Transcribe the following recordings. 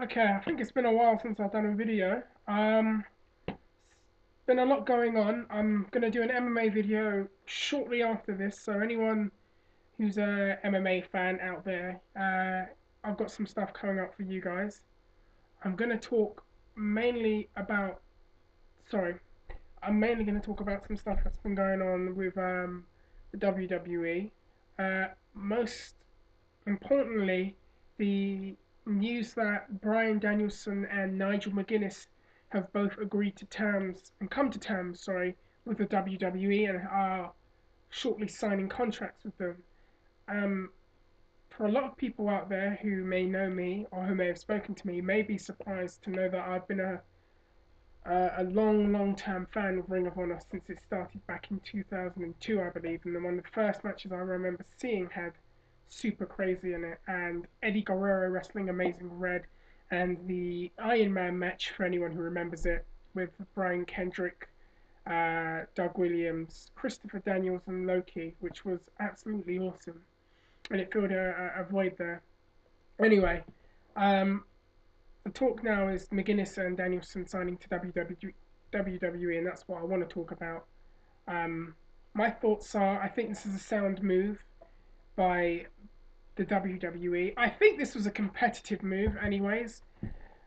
Okay, I think it's been a while since I've done a video. It's been a lot going on. I'm gonna do an MMA video shortly after this, so anyone who's a MMA fan out there, I've got some stuff coming up for you guys. I'm gonna talk mainly about, sorry, I'm mainly gonna talk about some stuff that's been going on with the WWE. Most importantly, the news that Bryan Danielson and Nigel McGuinness have both agreed to terms and come to terms, sorry, with the WWE and are shortly signing contracts with them. Um, for a lot of people out there who may know me or who may have spoken to me, may be surprised to know that I've been a long term fan of Ring of Honor since it started back in 2002, I believe. And one of the first matches I remember seeing had Super Crazy in it, and Eddie Guerrero wrestling Amazing Red, and the Iron Man match, for anyone who remembers it, with Brian Kendrick, Doug Williams, Christopher Daniels, and Loki, which was absolutely awesome. And it filled a void there. Anyway, um, the talk now is McGuinness and Danielson signing to WWE, and that's what I want to talk about. Um, my thoughts are I think this is a sound move by the WWE. I think this was a competitive move, anyways.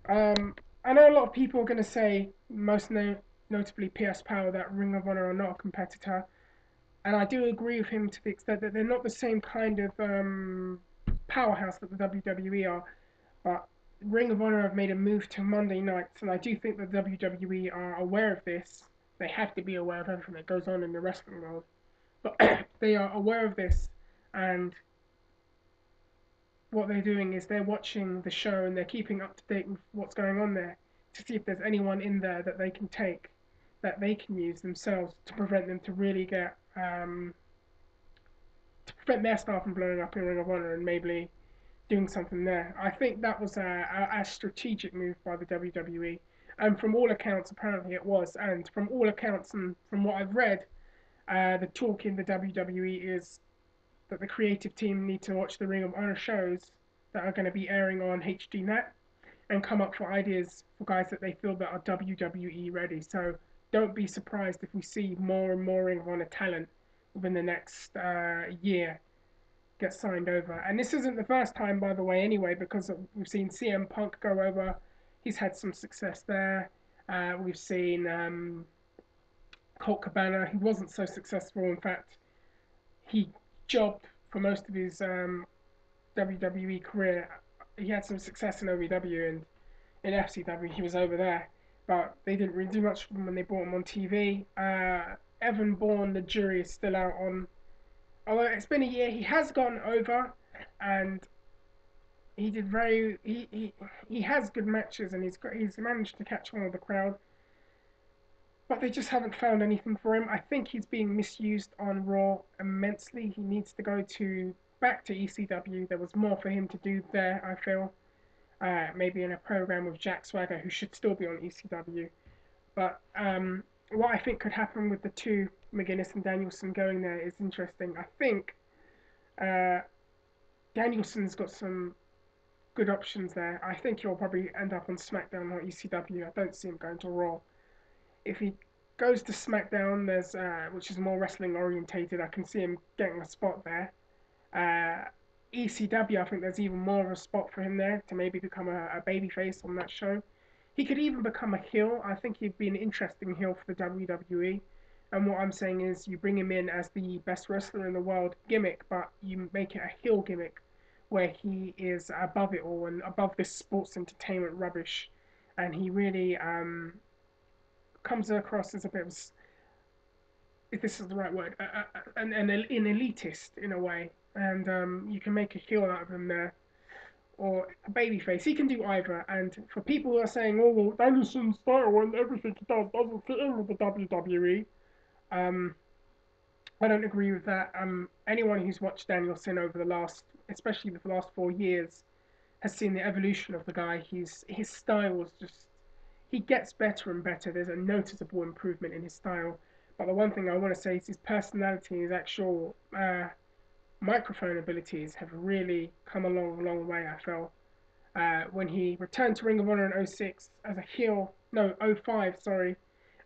Um, I know a lot of people are going to say, notably PS Power, that Ring of Honor are not a competitor, and I do agree with him to the extent that they're not the same kind of powerhouse that the WWE are. But Ring of Honor have made a move to Monday nights, and I do think the WWE are aware of this. They have to be aware of everything that goes on in the wrestling world, but they are aware of this, and what they're doing is they're watching the show and they're keeping up to date with what's going on there to see if there's anyone in there that they can take, that they can use themselves to prevent them to really get to prevent their star from blowing up in Ring of Honor and maybe doing something there. I think that was a strategic move by the WWE, and from all accounts, apparently it was. And from all accounts, and from what I've read, the talk in the WWE is that the creative team need to watch the Ring of Honor shows that are going to be airing on HDNet and come up for ideas for guys that they feel that are WWE ready. So don't be surprised if we see more and more Ring of Honor talent within the next year get signed over. And this isn't the first time, by the way, anyway, because we've seen CM Punk go over. He's had some success there. We've seen Colt Cabana. He wasn't so successful. In fact, he jobbed for most of his WWE career. He had some success in OVW and in FCW. He was over there, but they didn't really do much for him when they brought him on TV. Evan Bourne, the jury is still out on. Although it's been a year, he has gone over, and he did very. He has good matches, and he's managed to catch on with the crowd. But they just haven't found anything for him. I think he's being misused on Raw immensely. He needs to go to back to ECW. There was more for him to do there, I feel. Maybe in a program with Jack Swagger, who should still be on ECW. But what I think could happen with the two, McGuinness and Danielson, going there is interesting. I think uh, Danielson's got some good options there. I think he'll probably end up on SmackDown or ECW. I don't see him going to Raw. If he goes to SmackDown, there's which is more wrestling orientated, I can see him getting a spot there. ECW, I think there's even more of a spot for him there to maybe become a babyface on that show. He could even become a heel. I think he'd be an interesting heel for the WWE. And what I'm saying is, you bring him in as the best wrestler in the world gimmick, but you make it a heel gimmick where he is above it all and above this sports entertainment rubbish. And he really comes across as a bit of, if this is the right word, an elitist in a way. And you can make a heel out of him there, or a babyface. He can do either. And for people who are saying, "Oh, well, Danielson's style and everything he does doesn't fit in with the WWE," um, I don't agree with that. Anyone who's watched Danielson over the last, especially the last 4 years, has seen the evolution of the guy. His style is just, he gets better and better. There's a noticeable improvement in his style. But the one thing I want to say is his personality, his actual microphone abilities have really come a long way, I feel. when he returned to Ring of Honor in '06 as a heel, no, '05, sorry,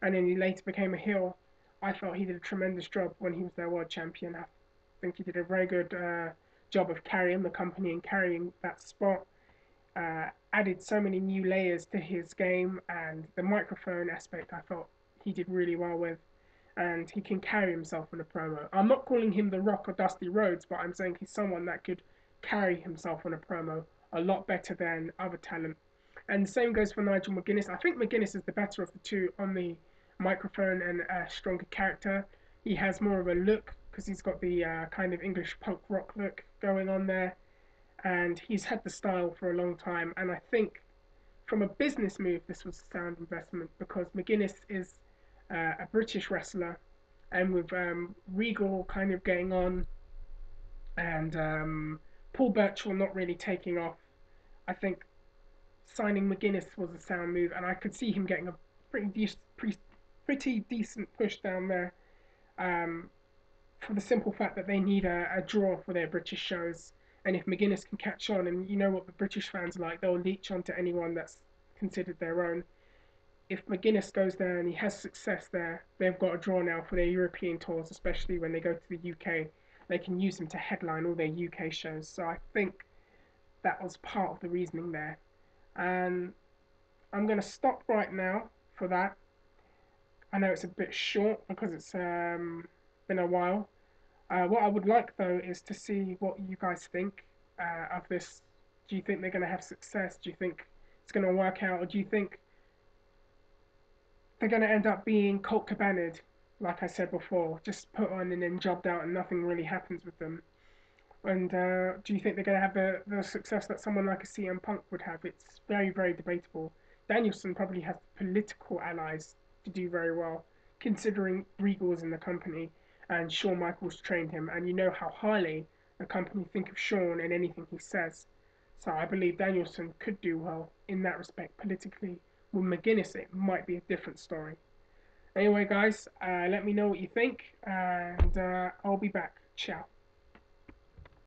and then he later became a heel. I felt he did a tremendous job when he was their world champion. I think he did a very good job of carrying the company and carrying that spot. Added so many new layers to his game, and the microphone aspect I felt he did really well with. And he can carry himself in a promo. I'm not calling him The Rock or Dusty Rhodes, but I'm saying he's someone that could carry himself on a promo a lot better than other talent. And the same goes for Nigel McGuinness. I think McGuinness is the better of the two on the microphone and a stronger character. He has more of a look because he's got the kind of English punk rock look going on there, and he's had the style for a long time. And I think from a business move, this was a sound investment because McGuinness is a British wrestler, and with Regal kind of getting on and Paul Burchill not really taking off, I think signing McGuinness was a sound move, and I could see him getting a pretty decent push down there. Um, for the simple fact that they need a draw for their British shows. And if McGuinness can catch on, and you know what the British fans are like, they'll leech onto anyone that's considered their own. If McGuinness goes there and he has success there, they've got a draw now for their European tours, especially when they go to the UK. They can use him to headline all their UK shows. So I think that was part of the reasoning there. And I'm going to stop right now for that. I know it's a bit short because it's been a while. What I would like though is to see what you guys think of this. Do you think they're going to have success? Do you think it's going to work out, or do you think they're going to end up being Colt Cabana'd, like I said before, just put on and then jobbed out and nothing really happens with them? And do you think they're going to have the success that someone like a CM Punk would have? It's very, very debatable. Danielson probably has political allies to do very well, considering Regal's in the company and Shawn Michaels trained him, and you know how highly the company think of Shawn and anything he says. So I believe Danielson could do well in that respect politically. With McGuinness, it might be a different story. Anyway, guys, let me know what you think, and I'll be back. Ciao.